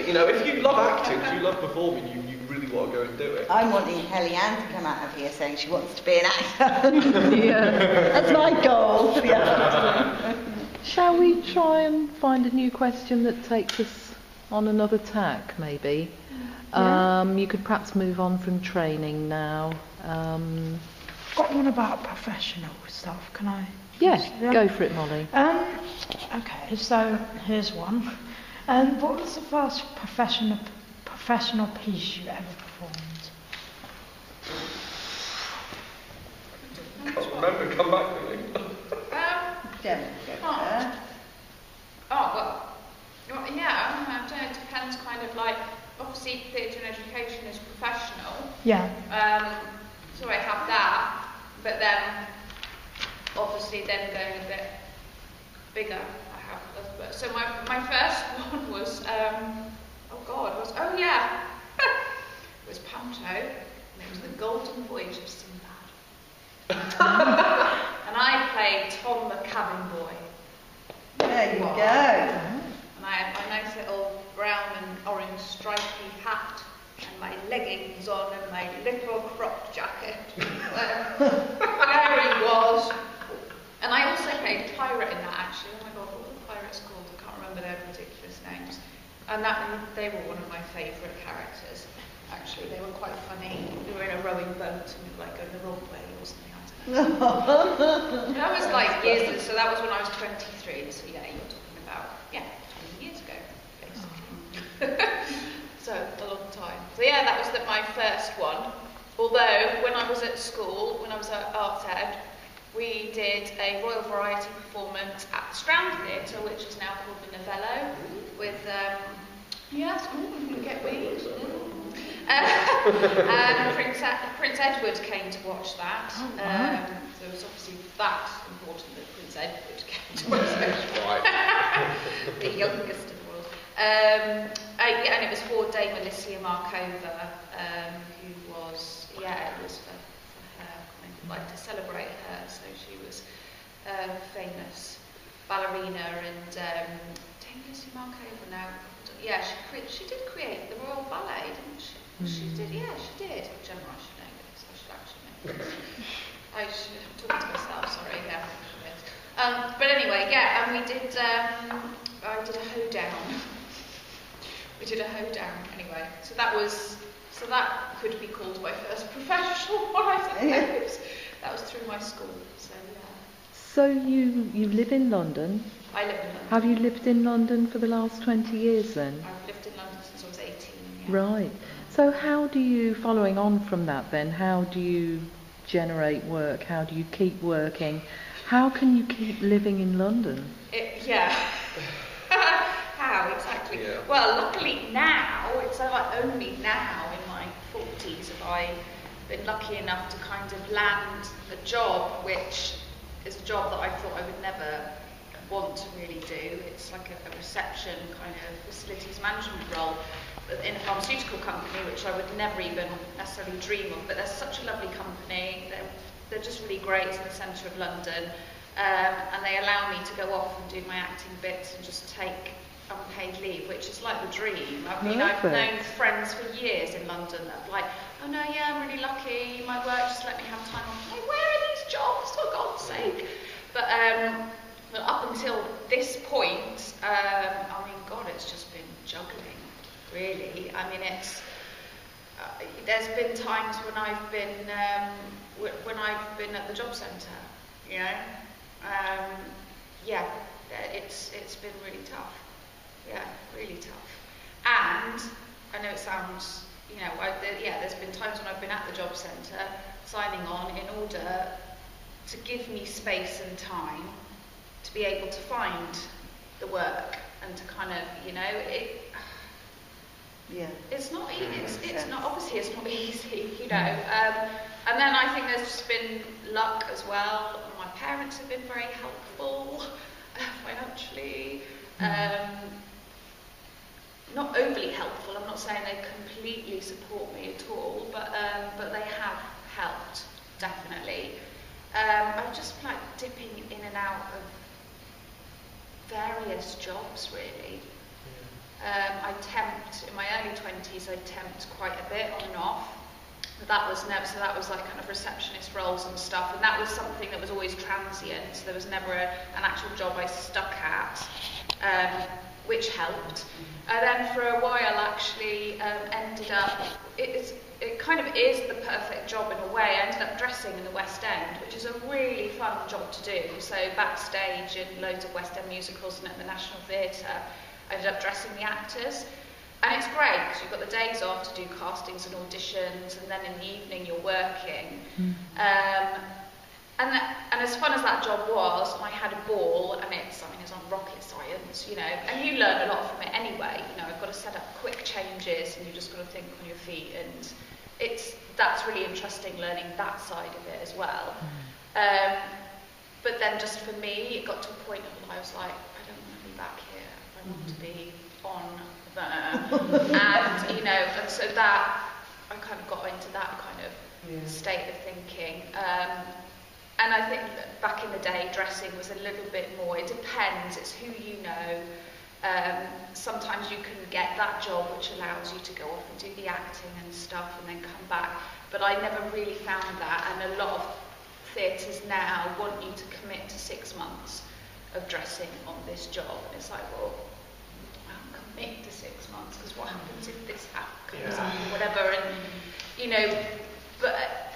it. You know, if you love acting, if you love performing, you really want to go and do it. I'm wanting Kellyanne to come out of here saying she wants to be an actor. Yeah. That's my goal. Yeah. Shall we try and find a new question that takes us on another tack, maybe? Yeah. You could perhaps move on from training now. Got one about professional stuff, can I? Yeah, go for it, Molly. Okay, so here's one. What was the first professional piece you ever performed? Can't remember, come back to me. Yeah, I don't know, it depends kind of like, obviously theatre and education is professional. Yeah. So I have that, but then obviously then going a bit bigger, I have, so my first one was, it was Panto, and it was The Golden Voyage of Sinbad. And I played Tom the cabin boy. There you go. And I had my nice little brown and orange stripy hat and my leggings on and my little crop jacket. There he was. And I also played pirate in that actually. Oh my god, what were the pirates called? I can't remember their ridiculous names. And they were one of my favourite characters. Actually, they were quite funny. We were in a rowing boat and we were like going the wrong way or something. I don't know. That was like years ago, so that was when I was 23. So yeah, you're talking about 20 years ago, basically. So a long time. So yeah, that was my first one. Although when I was at school, when I was at Arts Ed, we did a Royal Variety performance at the Strand Theatre, which is now called the Novello, with get weeds. And Prince Edward came to watch that. Oh, wow. So it was obviously that important that Prince Edward came to watch that. The youngest of the world. And it was for Dame Alicia Markova, who was, it was for her, I'd like to celebrate her. So she was a famous ballerina, and Dame Alicia Markova now, she did create the Royal Ballet, didn't she? She did, she did. Gemma, I should know this. I should actually know this. I should have talked to myself, sorry, but anyway, and we did, I did a hoedown. We did a hoedown, anyway. So that could be called my first professional one, I suppose. That was through my school, so yeah. So you live in London? I live in London. Have you lived in London for the last 20 years then? I've lived in London since I was 18, yeah. Right. So how do you, following on from that then, how do you generate work? How do you keep working? How can you keep living in London? How exactly? Yeah. Well, luckily now, it's like only now in my 40s have I been lucky enough to kind of land a job, which is a job that I thought I would never want to really do. It's like a reception kind of facilities management role in a pharmaceutical company, which I would never even necessarily dream of, but they're such a lovely company. They're just really great. It's in the centre of London, and they allow me to go off and do my acting bits and just take unpaid leave, which is like the dream. I mean, I've known friends for years in London that are like, oh no, yeah, I'm really lucky, my work just let me have time off. I'm like, where are these jobs, for God's sake? But up until this point, I mean, God, it's just been juggling, really. I mean, there's been times when I've been at the job centre, you know. It's been really tough. Yeah, really tough. And I know it sounds, there's been times when I've been at the job centre signing on in order to give me space and time to be able to find the work and to kind of, it's not easy. It's not, obviously it's not easy, you know. And then I think there's just been luck as well. My parents have been very helpful financially. Not overly helpful. I'm not saying they completely support me at all, but they have helped, definitely. I'm just like dipping in and out of various jobs, really. I temped, in my early 20s, I temped quite a bit on and off. But that was never, so that was like kind of receptionist roles and stuff, and that was something that was always transient, so there was never an actual job I stuck at, which helped. And then for a while actually ended up, it kind of is the perfect job in a way. I ended up dressing in the West End, which is a really fun job to do. So backstage in loads of West End musicals and at the National Theatre, I ended up dressing the actors. And it's great because you've got the days off to do castings and auditions, and then in the evening you're working. And as fun as that job was, I had a ball, and it's on rocket science, you know, and you learn a lot from it anyway. You know, I've got to set up quick changes, and you just got to think on your feet, and that's really interesting learning that side of it as well. But then just for me, it got to a point of I was like, I don't want to be back here. I want to be on there, and you know, and so that I kind of got into that kind of state of thinking. And I think that back in the day, dressing was a little bit more, it depends, it's who you know. Sometimes you can get that job which allows you to go off and do the acting and stuff and then come back. But I never really found that, and a lot of theatres now want you to commit to 6 months of dressing on this job. And it's like, well, I can't commit to 6 months because what happens if this comes up or whatever, and you know, but.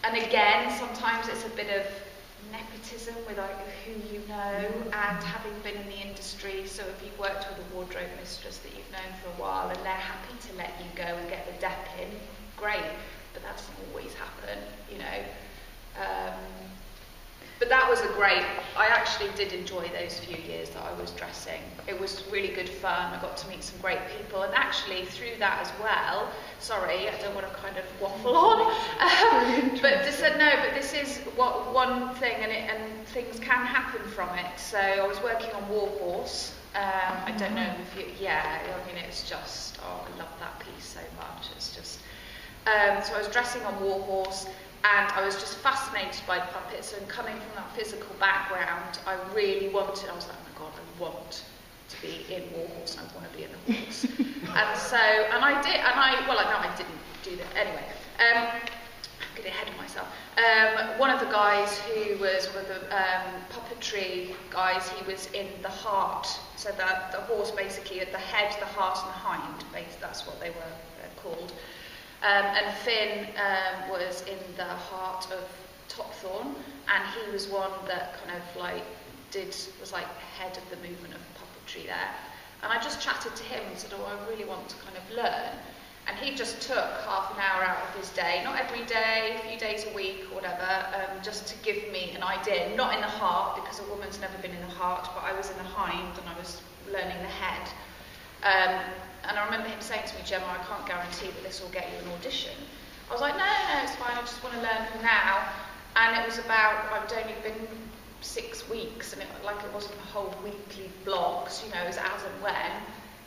And again, sometimes it's a bit of nepotism with like who you know, and having been in the industry, so if you've worked with a wardrobe mistress that you've known for a while and they're happy to let you go and get the dep in, great, but that doesn't always happen, you know. But that was I actually did enjoy those few years that I was dressing. It was really good fun. I got to meet some great people, and actually through that as well, sorry, I don't want to kind of waffle on, but this is one thing, and things can happen from it. So I was working on War Horse. I don't know if you, I mean, it's just, I love that piece so much. It's just, so I was dressing on War Horse, and I was just fascinated by puppets, and coming from that physical background, I really wanted, I was like, oh my God, I want to be in War Horse, and I want to be in the horse. And so, and I did, and I didn't do that, anyway. I'm getting ahead of myself. One of the guys who was one of the puppetry guys, he was in the heart, so that the horse basically had the head, the heart, and the hind, that's what they were called. And Finn was in the heart of Topthorn, and he was one that kind of like was like head of the movement of puppetry there. And I just chatted to him and said, oh, I really want to kind of learn. And he just took half an hour out of his day, not every day, a few days a week or whatever, just to give me an idea, not in the heart, because a woman's never been in the heart, but I was in the hind and I was learning the head. And I remember him saying to me, Gemma, I can't guarantee that this will get you an audition. I was like, no, it's fine, I just want to learn for now. And it was about, I'd only been 6 weeks, and it wasn't a whole weekly blocks, you know, it was as and when.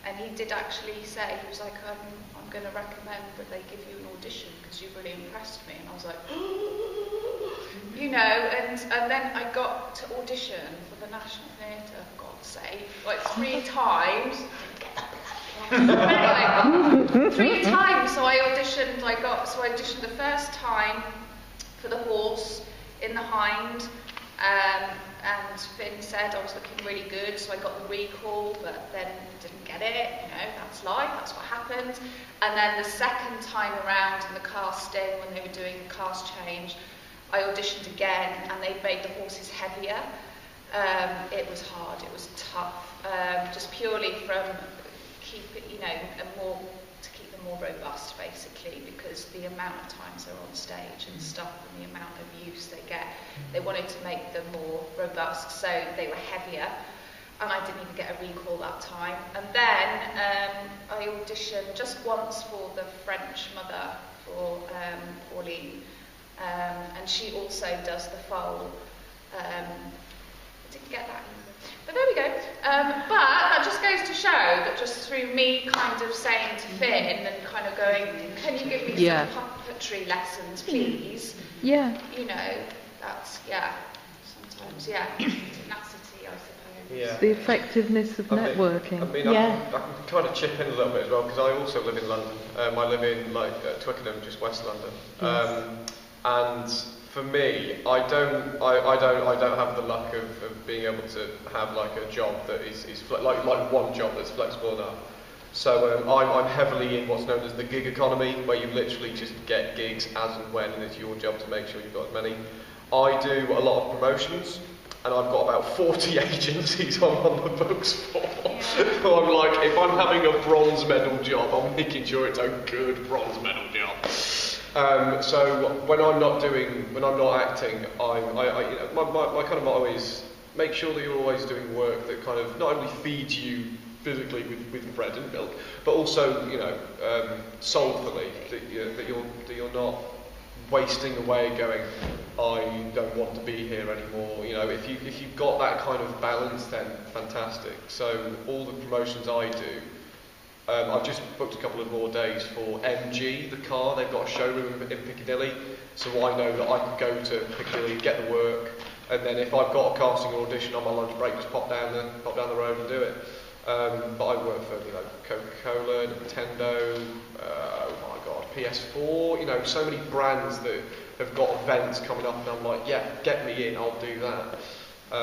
And he did actually say, he was like, I'm going to recommend that they give you an audition because you've really impressed me. And I was like, you know, and then I got to audition for the National Theatre, for God's sake, like 3 times. Anyway, 3 times, so I auditioned, I auditioned the first time for the horse in the hind, and Finn said I was looking really good, so I got the recall, but then didn't get it, you know, that's life, that's what happened. And then the second time around in the casting, when they were doing the cast change, I auditioned again, and they made the horses heavier. It was hard, it was tough, just purely from to keep them more robust, basically, because the amount of times they're on stage and stuff, and the amount of use they get, they wanted to make them more robust, so they were heavier, and I didn't even get a recall that time. And then I auditioned just once for the French mother, for Pauline, and she also does the foal. I didn't get that either. But there we go. But that just goes to show that just through me kind of saying to Finn and kind of going, can you give me some puppetry lessons, please? Yeah. You know, that's, sometimes, tenacity, I suppose. Yeah. The effectiveness of networking. I mean, Yeah. I can kind of chip in a little bit as well because I also live in London. I live in Twickenham, just West London. Yes. And for me, I don't have the luck of being able to have like a job that is like one job that's flexible enough. So I'm heavily in what's known as the gig economy, where you literally just get gigs as and when, and it's your job to make sure you've got as many. I do a lot of promotions, and I've got about 40 agencies I'm on the books for. So I'm like, if I'm having a bronze medal job, I'm making sure it's a good bronze medal job. So when I'm not acting, my kind of motto is make sure that you're always doing work that kind of not only feeds you physically with bread and milk, but also soulfully that you're not wasting away going, I don't want to be here anymore. You know, if you've got that kind of balance, then fantastic. So all the promotions I do, I've just booked a couple of more days for MG, the car. They've got a showroom in Piccadilly, so I know that I can go to Piccadilly, get the work, and then if I've got a casting or audition on my lunch break, just pop down the road and do it. But I work for Coca-Cola, Nintendo, oh my god, PS4. So many brands that have got events coming up, and I'm like, yeah, get me in, I'll do that.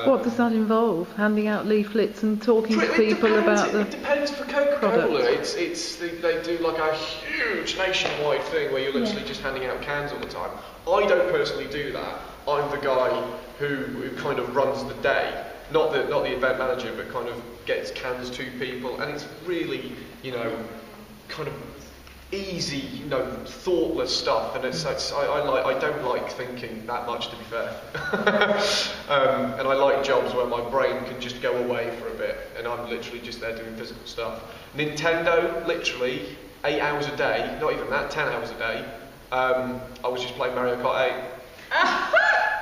What does that involve? Handing out leaflets and talking to people about the... It depends. For Coca-Cola, they do like a huge nationwide thing where you're literally just handing out cans all the time. I don't personally do that. I'm the guy who kind of runs the day. Not the event manager, but kind of gets cans to people, and it's really, kind of easy, thoughtless stuff, and I don't like thinking that much, to be fair. And I like jobs where my brain can just go away for a bit, and I'm literally just there doing physical stuff. Nintendo, literally 8 hours a day, not even that, 10 hours a day. I was just playing Mario Kart 8.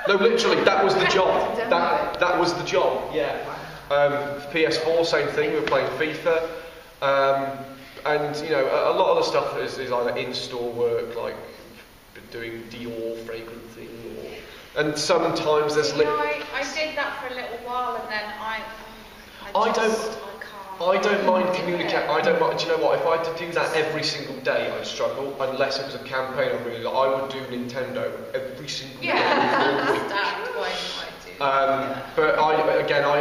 No, literally, that was the job. That was the job, yeah. PS4, same thing, we were playing FIFA. And, a lot of the stuff is either in-store work, like doing Dior fragrancing, and sometimes there's... I did that for a little while, and then I don't mind communicating. I don't mind. Do you know what? If I had to do that every single day, I'd struggle. Unless it was a campaign I really like. I would do Nintendo every single day. I understand why you might do. But I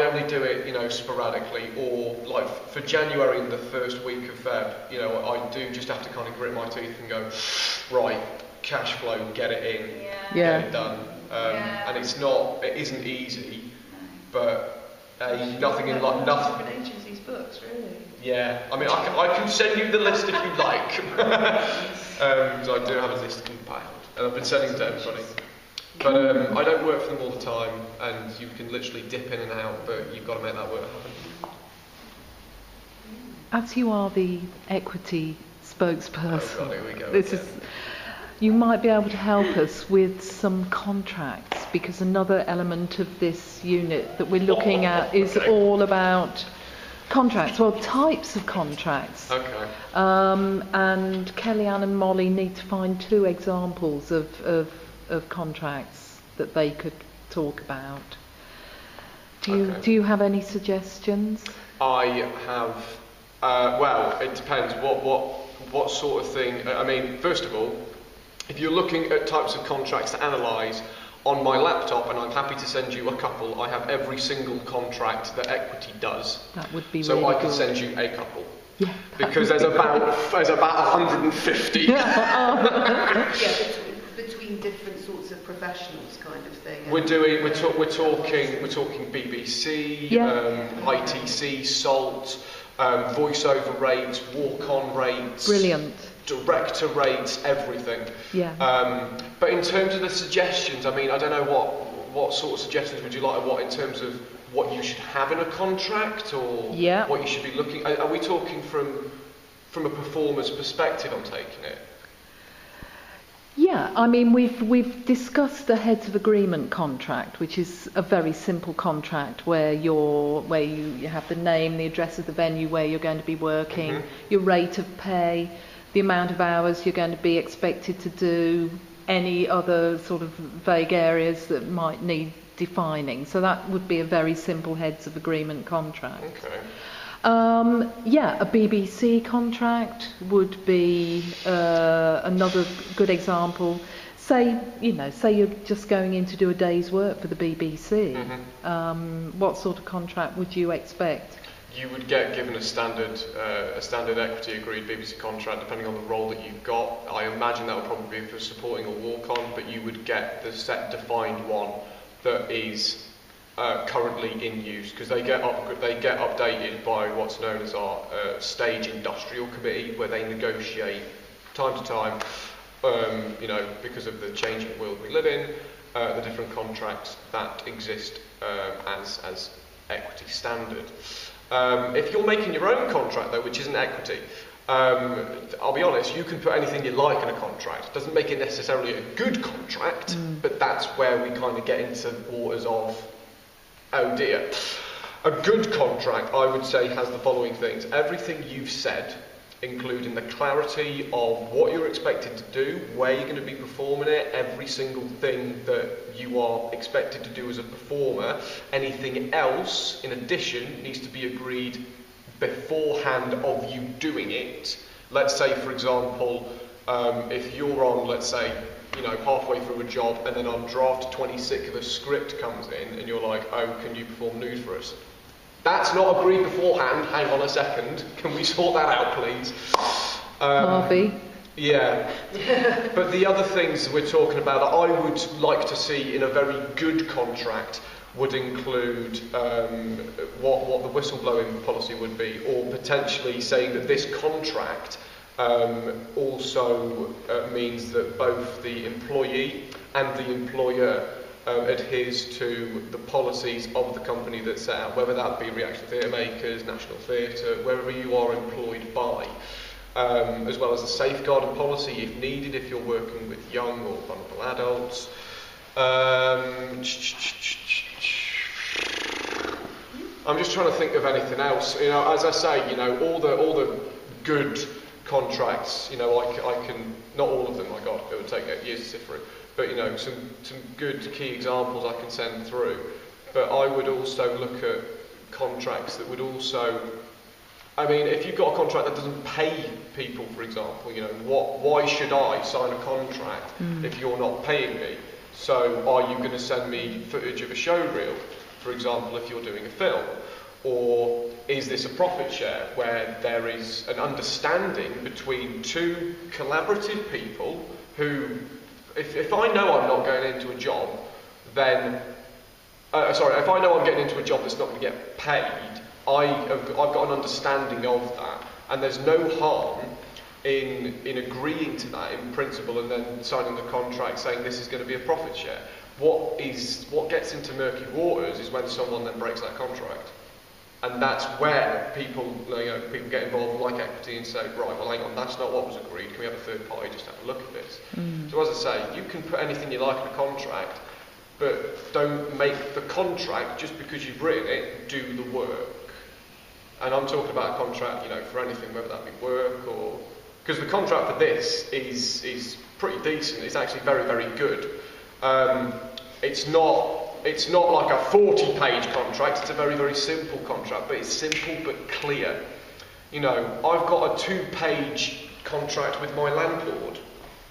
only do it, sporadically, or like for January and the first week of Feb. I do just have to kind of grit my teeth and go, right, cash flow, get it in, get it done. And it isn't easy, but. Nothing in like nothing. Different agencies' books, really. Yeah, I mean, I can send you the list if you like. So I do have a list compiled, and I've been sending it to everybody. But I don't work for them all the time, and you can literally dip in and out, but you've got to make that work happen. As you are the equity spokesperson, Oh God, here we go. You might be able to help us with some contracts, because another element of this unit that we're looking at is all about contracts, well, types of contracts. Okay. And Kellyanne and Molly need to find 2 examples of contracts that they could talk about. Do you have any suggestions? I have. Well, it depends. What sort of thing? I mean, first of all, if you're looking at types of contracts to analyse, on my laptop, and I'm happy to send you a couple, I have every single contract that equity does. That would be so really I can good. send you a couple. Yeah. Because there's about 150. Between different sorts of professionals, kind of thing. We're talking BBC, ITC, SALT, voiceover rates, walk-on rates. Brilliant. Director rates, everything. Yeah. But in terms of the suggestions, I mean, I don't know what sort of suggestions would you like? What in terms of what you should have in a contract, or what you should be looking? Are we talking from a performer's perspective? I'm taking it. Yeah, I mean, we've discussed the heads of agreement contract, which is a very simple contract where you have the name, the address of the venue where you're going to be working, your rate of pay, the amount of hours you're going to be expected to do, any other sort of vague areas that might need defining. So that would be a very simple heads of agreement contract. Okay. Yeah, a BBC contract would be another good example. Say you're just going in to do a day's work for the BBC. What sort of contract would you expect? You would get given a standard equity agreed BBC contract depending on the role that you've got. I imagine that would probably be for supporting or walk-on, but you would get the set defined one that is currently in use, because they get updated by what's known as our stage industrial committee, where they negotiate time to time, because of the changing world we live in, the different contracts that exist as equity standard. If you're making your own contract, though, which isn't equity, I'll be honest, you can put anything you like in a contract. It doesn't make it necessarily a good contract, but that's where we kind of get into waters of, oh dear. A good contract, I would say, has the following things. Everything you've said, including the clarity of what you're expected to do, where you're going to be performing it, every single thing that you are expected to do as a performer. Anything else, in addition, needs to be agreed beforehand of you doing it. Let's say, for example, if you're on, let's say, halfway through a job, and then on draft 26 the script comes in, and you're like, oh, can you perform nude for us? That's not agreed beforehand. Hang on a second. Can we sort that out, please? Harvey? Yeah. But the other things we're talking about that I would like to see in a very good contract would include what the whistleblowing policy would be, or potentially saying that this contract also means that both the employee and the employer adheres to the policies of the company that's set out, whether that be Reaction Theatre Makers, National Theatre, wherever you are employed by, as well as a safeguarding policy if needed, if you're working with young or vulnerable adults. I'm just trying to think of anything else. As I say, all the good contracts, I can, not all of them, my God, it would take years to sift through, but some good key examples I can send through. But I would also look at contracts that would also, if you've got a contract that doesn't pay people, for example, why should I sign a contract if you're not paying me? So are you going to send me footage of a show reel, for example, if you're doing a film? Or is this a profit share where there is an understanding between two collaborative people who, if I know I'm not going into a job, then, if I know I'm getting into a job that's not going to get paid, I've got an understanding of that, and there's no harm in agreeing to that in principle and then signing the contract saying this is going to be a profit share. What gets into murky waters is when someone then breaks that contract. And that's where people get involved like equity and say, right, well, hang on, that's not what was agreed. Can we have a third party just have a look at this? So as I say, you can put anything you like in a contract, but don't make the contract, just because you've written it, do the work. And I'm talking about a contract, for anything, whether that be work or... Because the contract for this is pretty decent. It's actually very, very good. It's not like a 40-page contract. It's a very, very simple contract, but it's simple but clear. I've got a 2-page contract with my landlord.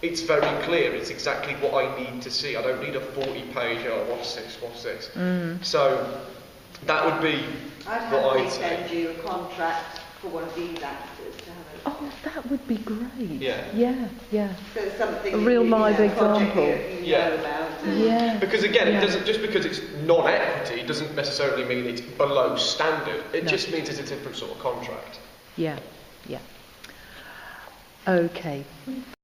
It's very clear. It's exactly what I need to see. I don't need a 40-page, what's this? So that would be what I'd say. I'd send you a contract for one of these actors to have a look. Oh, that would be great. Yeah. So it's something A real live example. you know about. Yeah. Because again, it doesn't, just because it's non-equity doesn't necessarily mean it's below standard. It just means it's a different sort of contract. Yeah. Okay.